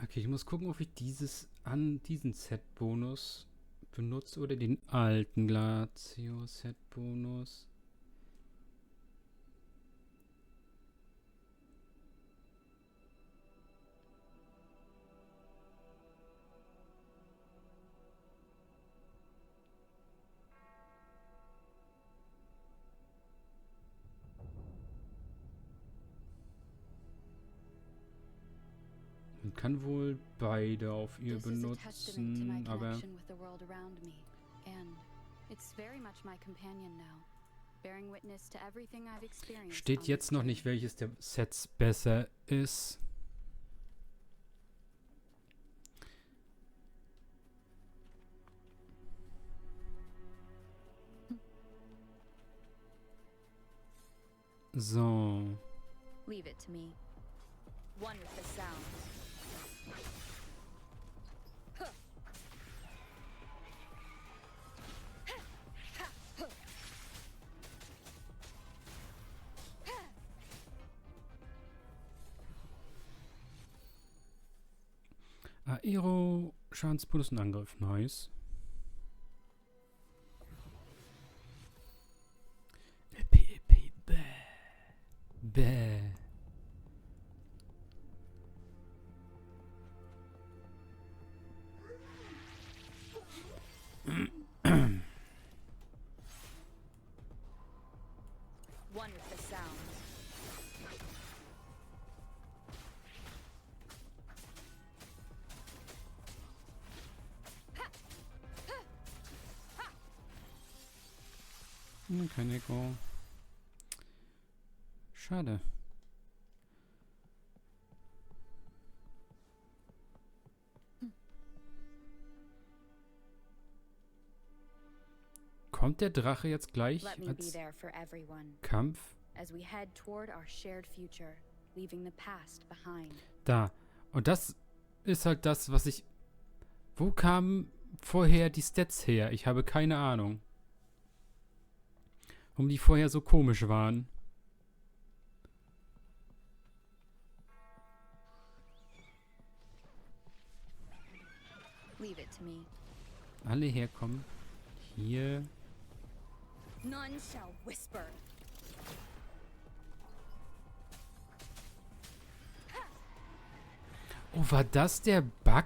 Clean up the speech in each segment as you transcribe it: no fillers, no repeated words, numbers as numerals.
Okay, ich muss gucken, ob ich diesen Set-Bonus benutze oder den alten Glacio-Set-Bonus. Man kann wohl beide auf ihr benutzen, aber steht jetzt noch nicht, welches der Sets besser ist. So. Leave it to me. One with the sounds. Aero, Schadensbonus und Angriff. Nice. Bäh. One with the sounds. Kein Echo. Schade. Kommt der Drache jetzt gleich als Kampf? Da. Und das ist halt das, was ich... Wo kamen vorher die Stats her? Ich habe keine Ahnung. Warum die vorher so komisch waren. Alle herkommen. Hier. None shall whisper. Oh, war das der Bug?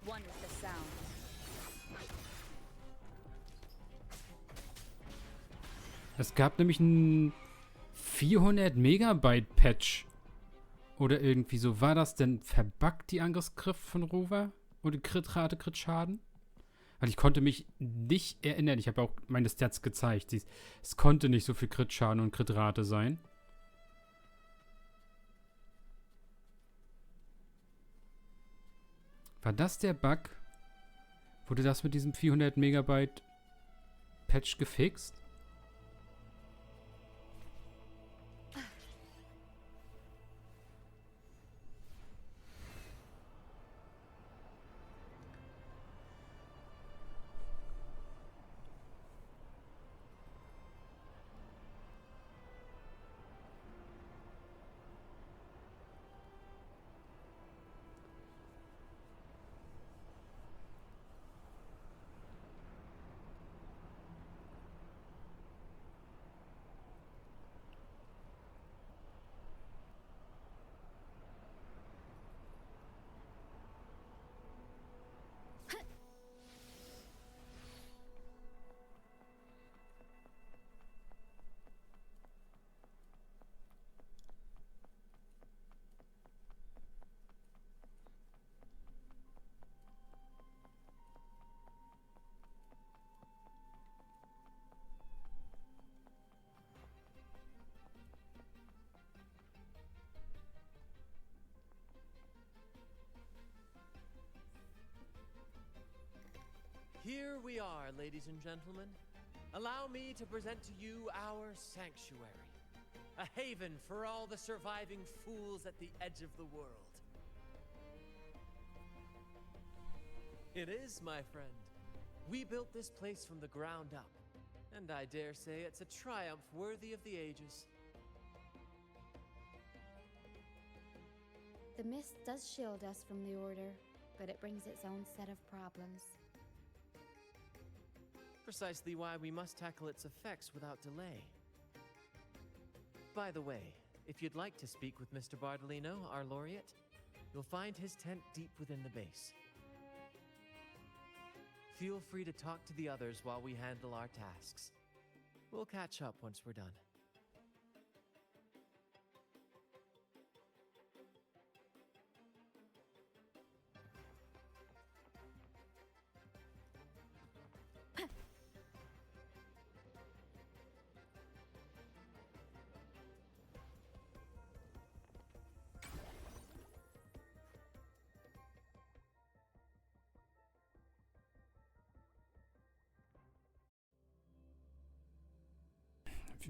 One with the sounds. Es gab nämlich einen 400 Megabyte Patch. Oder irgendwie so. War das denn verbuggt, die Angriffskraft von Rover? Oder Crit-Rate, Crit-Schaden? Weil ich konnte mich nicht erinnern. Ich habe auch meine Stats gezeigt. Es konnte nicht so viel Crit-Schaden und Crit-Rate sein. War das der Bug? Wurde das mit diesem 400 Megabyte Patch gefixt? Here we are, ladies and gentlemen. Allow me to present to you our sanctuary, a haven for all the surviving fools at the edge of the world. It is, my friend. We built this place from the ground up, and I dare say it's a triumph worthy of the ages. The The mist does shield us from the Order, but it brings its own set of problems. Precisely why we must tackle its effects without delay. By the way, if you'd like to speak with Mr. Bardolino, our laureate, you'll find his tent deep within the base. Feel free to talk to the others while we handle our tasks. We'll catch up once we're done.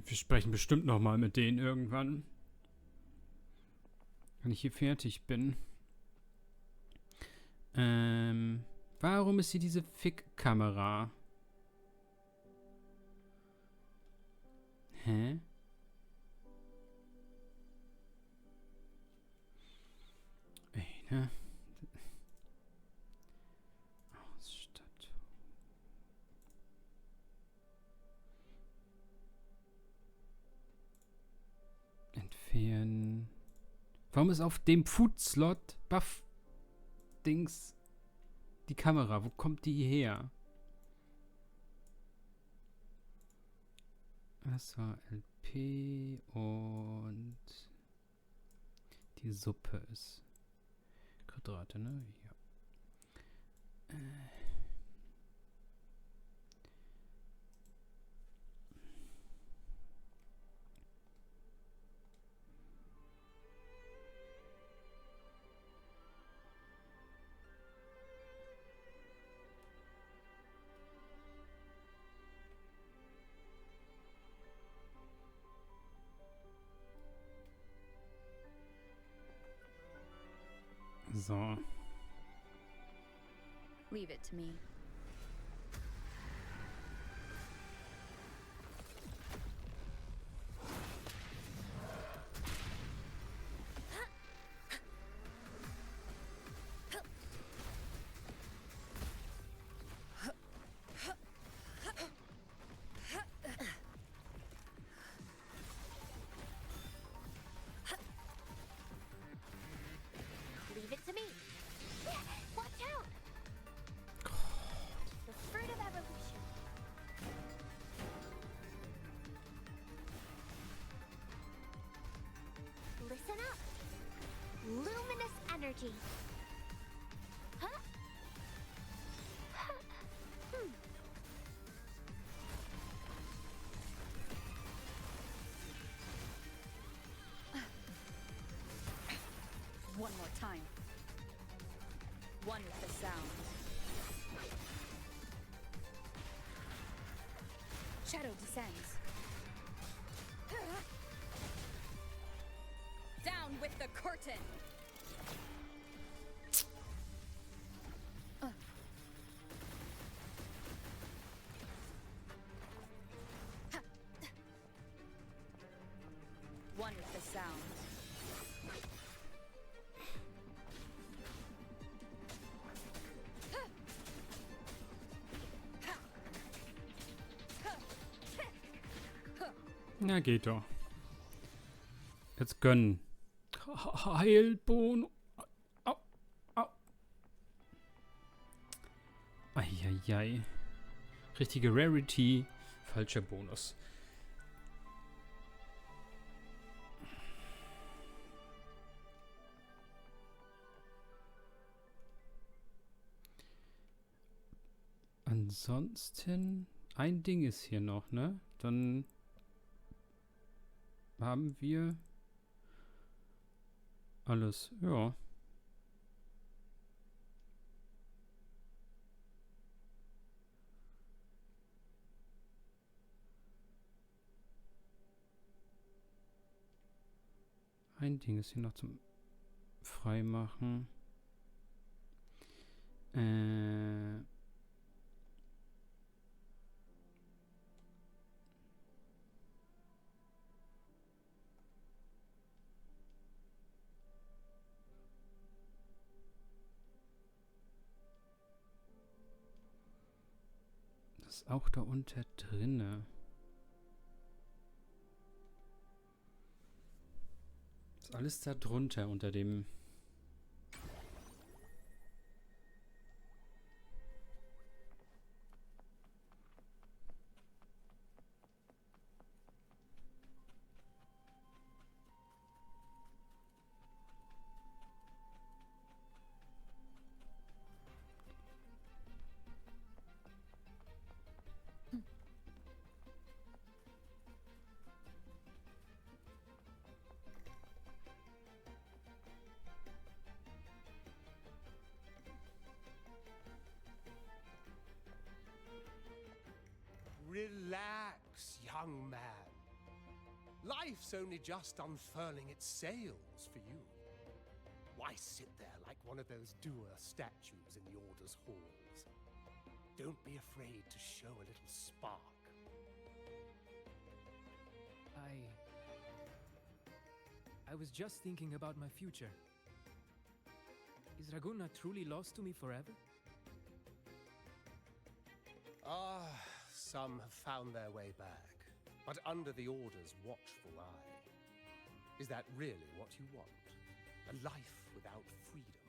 Wir sprechen bestimmt noch mal mit denen irgendwann. Wenn ich hier fertig bin. Warum ist hier diese Fick-Kamera? Hä? Eine. Ausstattung. Entfernen. Warum ist auf dem Food-Slot Buff-Dings die Kamera? Wo kommt die her? Das war LP und die Suppe ist Quadrate, ne? Ja. So. Leave it to me. Leave it to me. Watch out! The fruit of evolution. Listen up. Luminous energy. Huh? One more time. One with the sound. Shadow descends. Down with the curtain. One with the sound. Na, geht doch. Jetzt gönnen. Heilbonus. Au. Au. Eieiei. Richtige Rarity. Falscher Bonus. Ansonsten, ein Ding ist hier noch, ne? Dann haben wir alles, ja. Ein Ding ist hier noch zum Freimachen. Ist auch da unter drinne. Ist alles da drunter unter dem... Relax, young man. Life's only just unfurling its sails for you. Why sit there like one of those dour statues in the Order's halls? Don't be afraid to show a little spark. I was just thinking about my future. Is Raguna truly lost to me forever? Ah, some have found their way back, but under the Order's watchful eye. Is that really what you want? A life without freedom?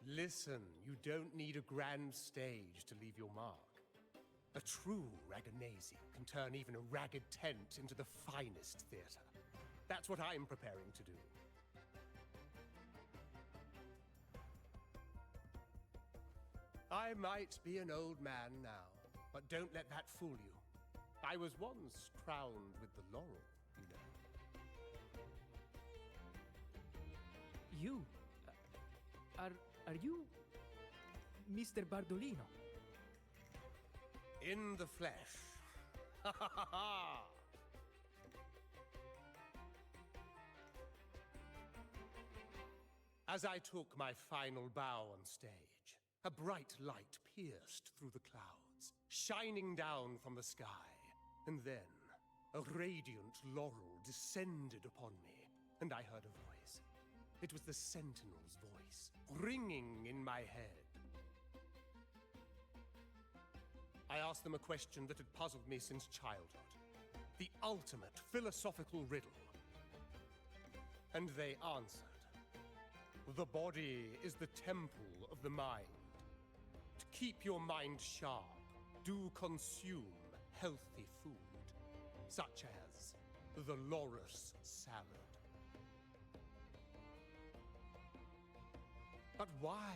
Listen, you don't need a grand stage to leave your mark. A true Raganese can turn even a ragged tent into the finest theater. That's what I'm preparing to do. I might be an old man now, but don't let that fool you. I was once crowned with the laurel, you know. You? Are you Mr. Bardolino? In the flesh. Ha ha ha ha! As I took my final bow on stage, a bright light pierced through the clouds, shining down from the sky. And then, a radiant laurel descended upon me, and I heard a voice. It was the Sentinel's voice, ringing in my head. I asked them a question that had puzzled me since childhood. The ultimate philosophical riddle. And they answered. The body is the temple of the mind. To keep your mind sharp, do consume healthy food, such as the loris salad. But why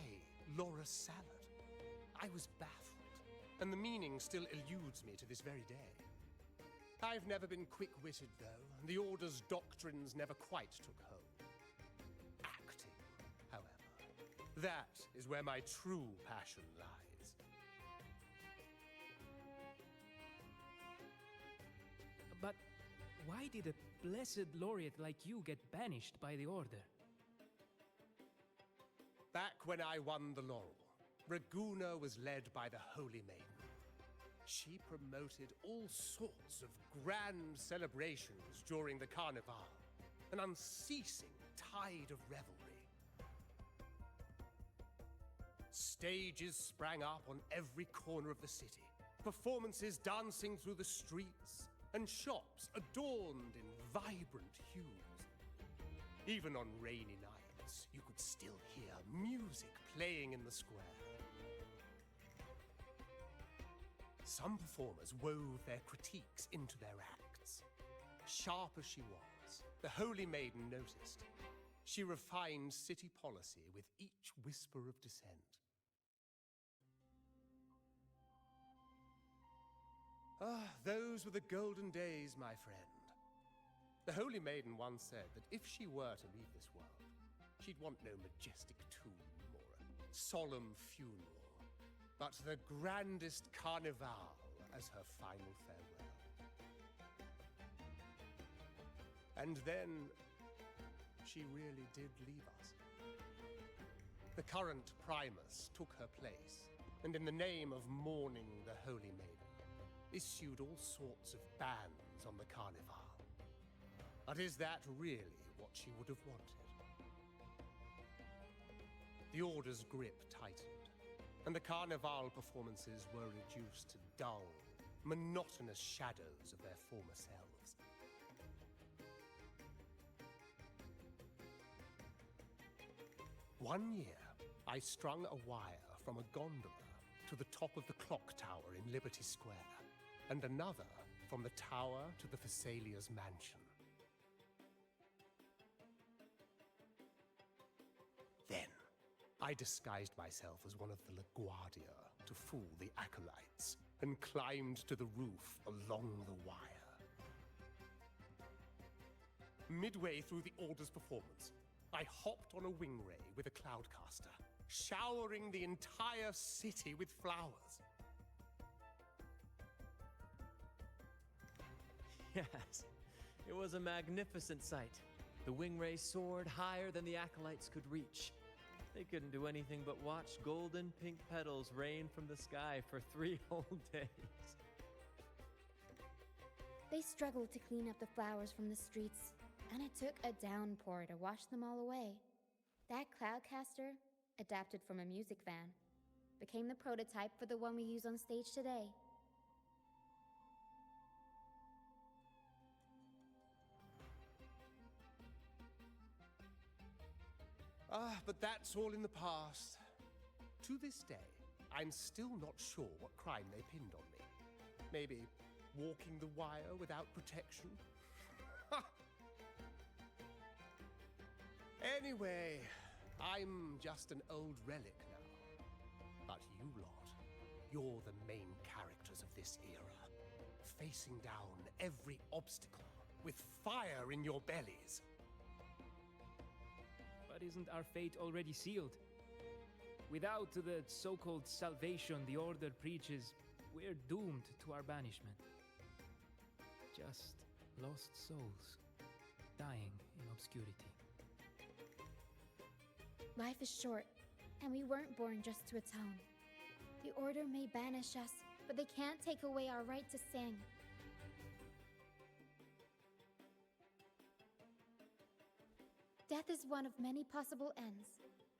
loris salad? I was baffled. And the meaning still eludes me to this very day. I've never been quick-witted, though. The Order's doctrines never quite took hold. Acting, however, that is where my true passion lies. But why did a blessed laureate like you get banished by the Order? Back when I won the laurel, Raguna was led by the Holy Maiden. She promoted all sorts of grand celebrations during the Carnival, an unceasing tide of revelry. Stages sprang up on every corner of the city, performances dancing through the streets, and shops adorned in vibrant hues. Even on rainy nights, you could still hear music playing in the square. Some performers wove their critiques into their acts. Sharp as she was, the Holy Maiden noticed. She refined city policy with each whisper of dissent. Ah, those were the golden days, my friend. The Holy Maiden once said that if she were to leave this world, she'd want no majestic tomb or a solemn funeral, but the grandest carnival as her final farewell. And then, she really did leave us. The current Primus took her place, and in the name of mourning the Holy Maiden, issued all sorts of bans on the carnival. But is that really what she would have wanted? The Order's grip tightened, and the carnival performances were reduced to dull, monotonous shadows of their former selves. One year, I strung a wire from a gondola to the top of the clock tower in Liberty Square, and another from the tower to the Thessalia's mansion. Then, I disguised myself as one of the LaGuardia to fool the acolytes, and climbed to the roof along the wire. Midway through the Order's performance, I hopped on a wing ray with a cloudcaster, showering the entire city with flowers. Yes, it was a magnificent sight. The wing ray soared higher than the acolytes could reach. They couldn't do anything but watch golden pink petals rain from the sky for 3 whole days. They struggled to clean up the flowers from the streets, and it took a downpour to wash them all away. That cloudcaster, adapted from a music van, became the prototype for the one we use on stage today. But that's all in the past. To this day, I'm still not sure what crime they pinned on me. Maybe walking the wire without protection? Anyway, I'm just an old relic now. But you lot, you're the main characters of this era, facing down every obstacle with fire in your bellies. But isn't our fate already sealed? Without the so-called salvation the Order preaches, we're doomed to our banishment. Just lost souls, dying in obscurity. Life is short, and we weren't born just to atone. The Order may banish us, but they can't take away our right to sing. Death is one of many possible ends,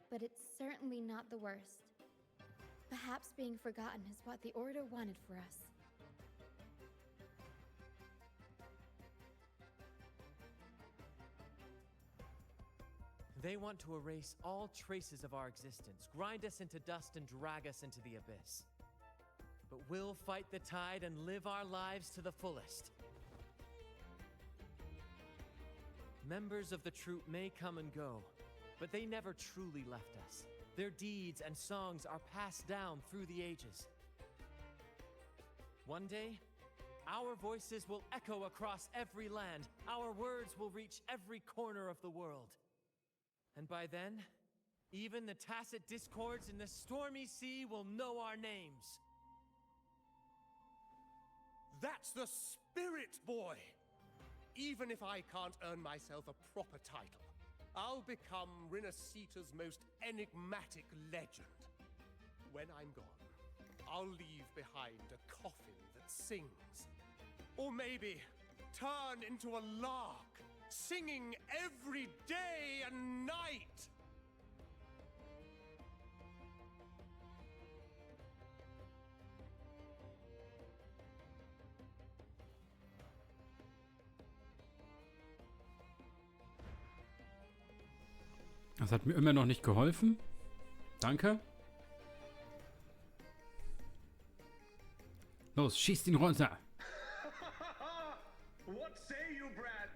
but it's certainly not the worst. Perhaps being forgotten is what the Order wanted for us. They want to erase all traces of our existence, grind us into dust and drag us into the abyss. But we'll fight the tide and live our lives to the fullest. Members of the troupe may come and go, but they never truly left us. Their deeds and songs are passed down through the ages. One day, our voices will echo across every land. Our words will reach every corner of the world. And by then, even the tacit discords in the stormy sea will know our names. That's the spirit, boy! Even if I can't earn myself a proper title, I'll become Rinascita's most enigmatic legend. When I'm gone, I'll leave behind a coffin that sings. Or maybe turn into a lark, singing every day and night. Das hat mir immer noch nicht geholfen. Danke. Los, schießt ihn runter. What say you, Brad?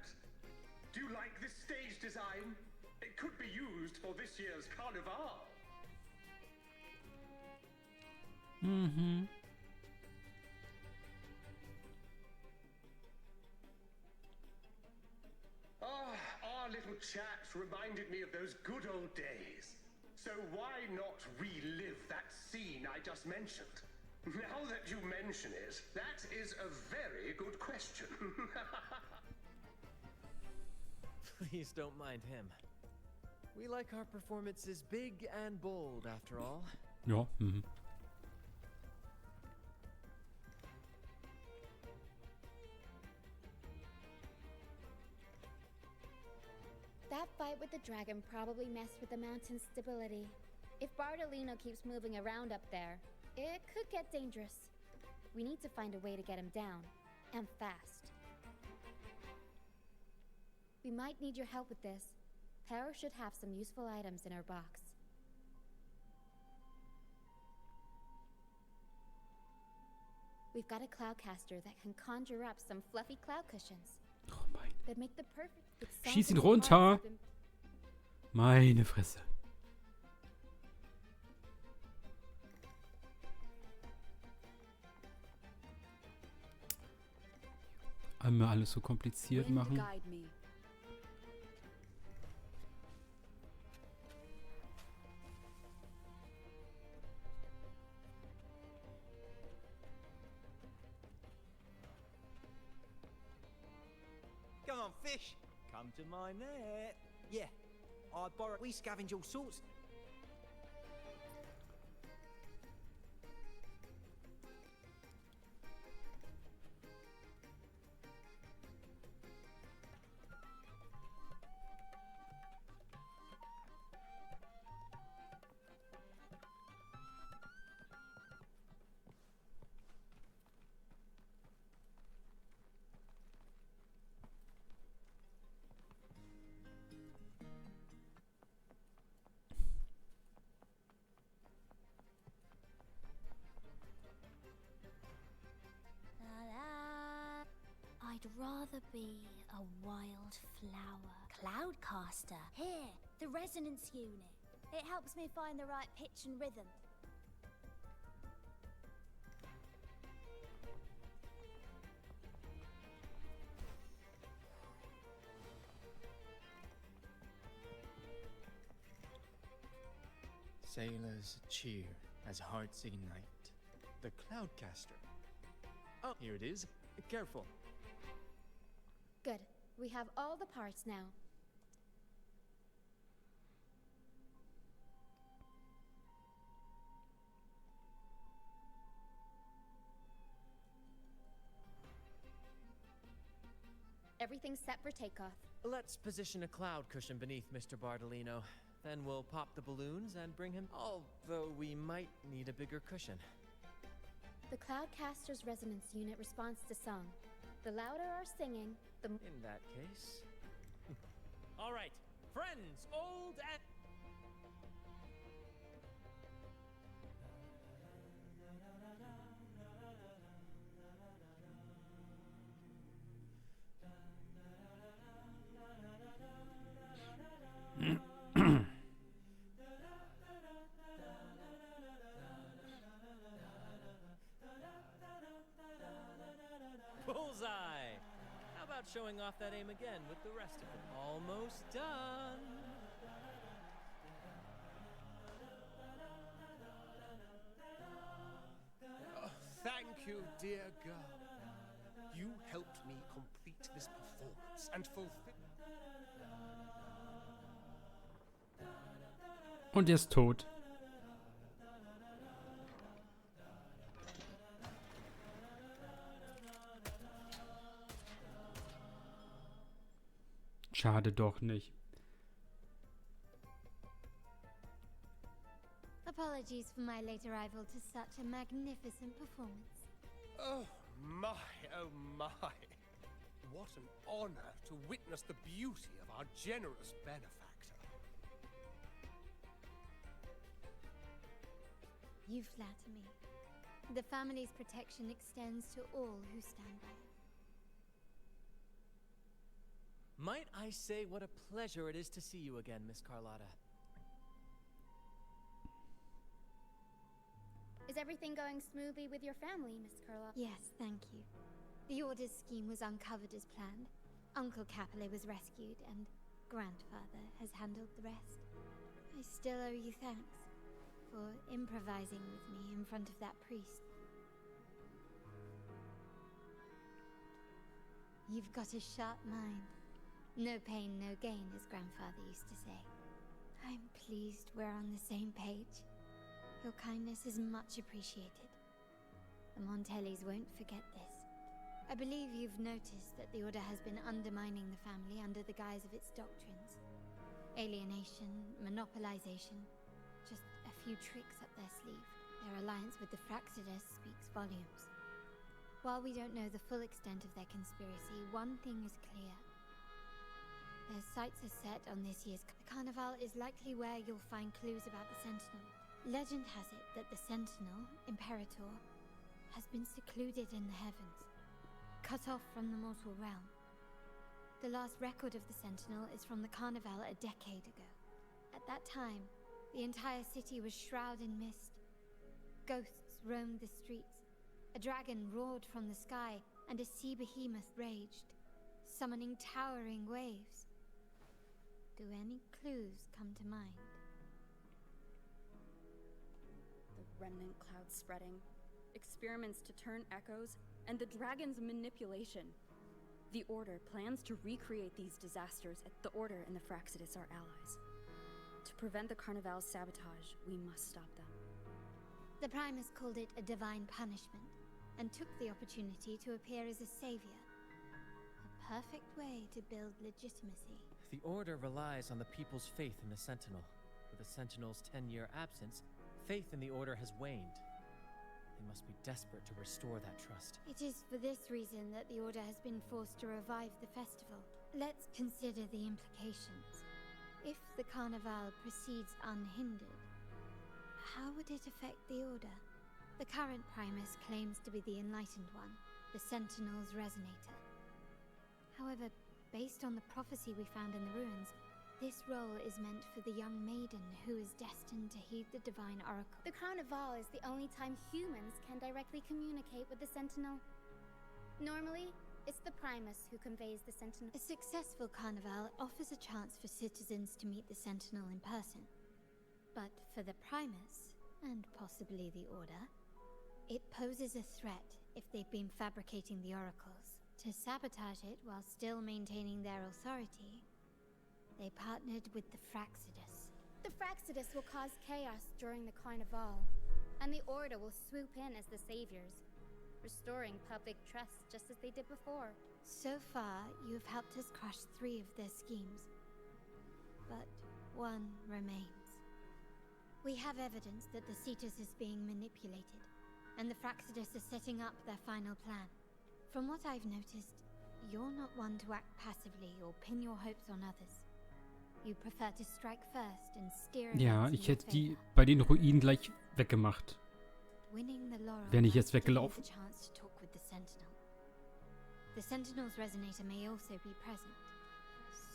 Do you like this stage design? It could be used for this year's carnival. Mhm. Our little chat reminded me of those good old days. So why not relive that scene I just mentioned? Now that you mention it, that is a very good question. Please don't mind him. We like our performances big and bold, after all. Ja, mhm. That fight with the dragon probably messed with the mountain's stability. If Bardolino keeps moving around up there, it could get dangerous. We need to find a way to get him down, and fast. We might need your help with this. Power should have some useful items in her box. We've got a cloudcaster that can conjure up some fluffy cloud cushions. Oh mein. That make the perfect... Schieß ihn runter! Meine Fresse. Einmal alles so kompliziert machen. Come on, fish. Come to my net. Yeah, I borrow. We scavenge all sorts. I'd rather be a wild flower. Cloudcaster. Here, the resonance unit. It helps me find the right pitch and rhythm. Sailors cheer as hearts ignite. The Cloudcaster. Oh, here it is. Careful. Good. We have all the parts now. Everything's set for takeoff. Let's position a cloud cushion beneath Mr. Bardolino. Then we'll pop the balloons and bring him... Although we might need a bigger cushion. The Cloudcaster's resonance unit responds to song. The louder our singing, the... In that case... All right, friends, old and... Bullseye! How about showing off that aim again with the rest of it? Almost done! Oh, thank you, dear girl. You helped me complete this performance and fulfill... Und er ist tot. Schade doch nicht. Apologies for my late arrival to such a magnificent performance. Oh my, oh my. What an honor to witness the beauty of our generous benefactor. You flatter me. The family's protection extends to all who stand by. Might I say what a pleasure it is to see you again, Miss Carlotta. Is everything going smoothly with your family, Miss Carlotta? Yes, thank you. The Order's scheme was uncovered as planned. Uncle Capulet was rescued, and Grandfather has handled the rest. I still owe you thanks for improvising with me in front of that priest. You've got a sharp mind. No pain, no gain, as Grandfather used to say. I'm pleased we're on the same page. Your kindness is much appreciated. The Montellis won't forget this. I believe you've noticed that the Order has been undermining the family under the guise of its doctrines. Alienation, monopolization, just a few tricks up their sleeve. Their alliance with the Fraxidus speaks volumes. While we don't know the full extent of their conspiracy, one thing is clear. Their sights are set on this year's Carnival is likely where you'll find clues about the Sentinel. Legend has it that the Sentinel, Imperator, has been secluded in the heavens, cut off from the mortal realm. The last record of the Sentinel is from the Carnival a decade ago. At that time, the entire city was shrouded in mist. Ghosts roamed the streets. A dragon roared from the sky, and a sea behemoth raged, summoning towering waves. Do any clues come to mind? The remnant cloud spreading, experiments to turn echoes, and the dragon's manipulation. The Order plans to recreate these disasters. The Order and the Fraxidus are allies. To prevent the Carnival's sabotage, we must stop them. The Primus called it a divine punishment, and took the opportunity to appear as a savior. A perfect way to build legitimacy. The Order relies on the people's faith in the Sentinel. With the Sentinel's 10-year absence, faith in the Order has waned. They must be desperate to restore that trust. It is for this reason that the Order has been forced to revive the festival. Let's consider the implications. If the Carnival proceeds unhindered, how would it affect the Order? The current Primus claims to be the Enlightened One, the Sentinel's Resonator. However, based on the prophecy we found in the ruins, this role is meant for the young maiden who is destined to heed the divine oracle. The Carnival is the only time humans can directly communicate with the Sentinel. Normally, it's the Primus who conveys the Sentinel. A successful Carnival offers a chance for citizens to meet the Sentinel in person. But for the Primus, and possibly the Order, it poses a threat if they've been fabricating the oracles. To sabotage it while still maintaining their authority, they partnered with the Fraxidus. The Fraxidus will cause chaos during the Carnival, and the Order will swoop in as the saviors, restoring public trust just as they did before. So far, you have helped us crush 3 of their schemes, but one remains. We have evidence that the Cetus is being manipulated, and the Fraxidus are setting up their final plan. From what I've noticed, you're not one to act passively or pin your hopes on others. You prefer to strike first and steer Ja, events in ich your hätte die favor. bei den Ruinen gleich weggemacht. Winning the laurel Wäre nicht jetzt must give you weggelaufen. the chance to talk with the Sentinel. The Sentinel's Resonator may also be present.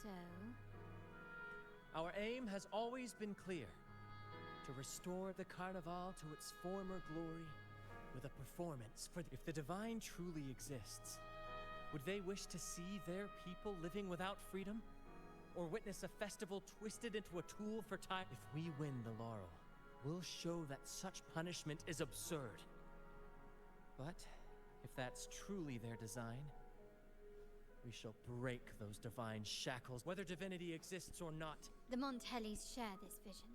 So, Our aim has always been clear. To restore the Carnival to its former glory with a performance for if the divine truly exists, would they wish to see their people living without freedom? Or witness a festival twisted into a tool for time? If we win the laurel, we'll show that such punishment is absurd. But if that's truly their design, we shall break those divine shackles, whether divinity exists or not. the Montellis share this vision.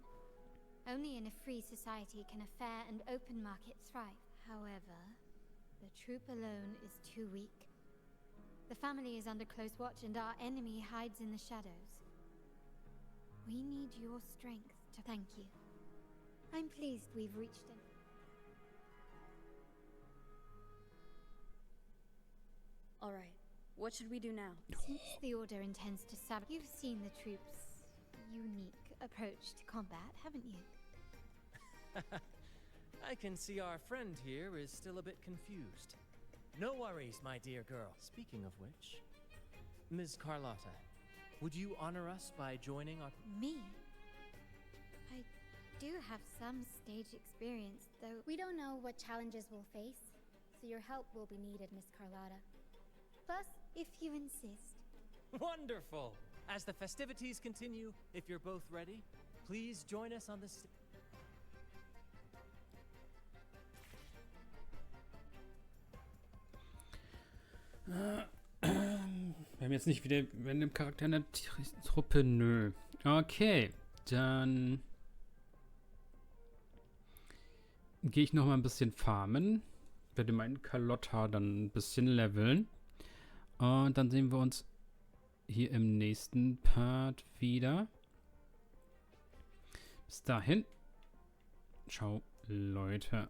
Only in a free society can a fair and open market thrive. However, the troop alone is too weak. The family is under close watch and our enemy hides in the shadows. We need your strength to thank you. I'm pleased we've reached an... All right, what should we do now? Since the Order intends to sabotage... You've seen the troops' unique approach to combat, haven't you? I can see our friend here is still a bit confused. No worries, my dear girl. Speaking of which, Ms. Carlotta, would you honor us by joining our... Me? I do have some stage experience, though... We don't know what challenges we'll face, so your help will be needed, Miss Carlotta. Plus, if you insist. Wonderful! As the festivities continue, if you're both ready, please join us on the Wir haben jetzt nicht wieder mit dem Charakter in der Truppe, nö. Okay, dann gehe ich noch mal ein bisschen farmen. Werde meinen Carlotta dann ein bisschen leveln. Und dann sehen wir uns hier im nächsten Part wieder. Bis dahin. Ciao, Leute.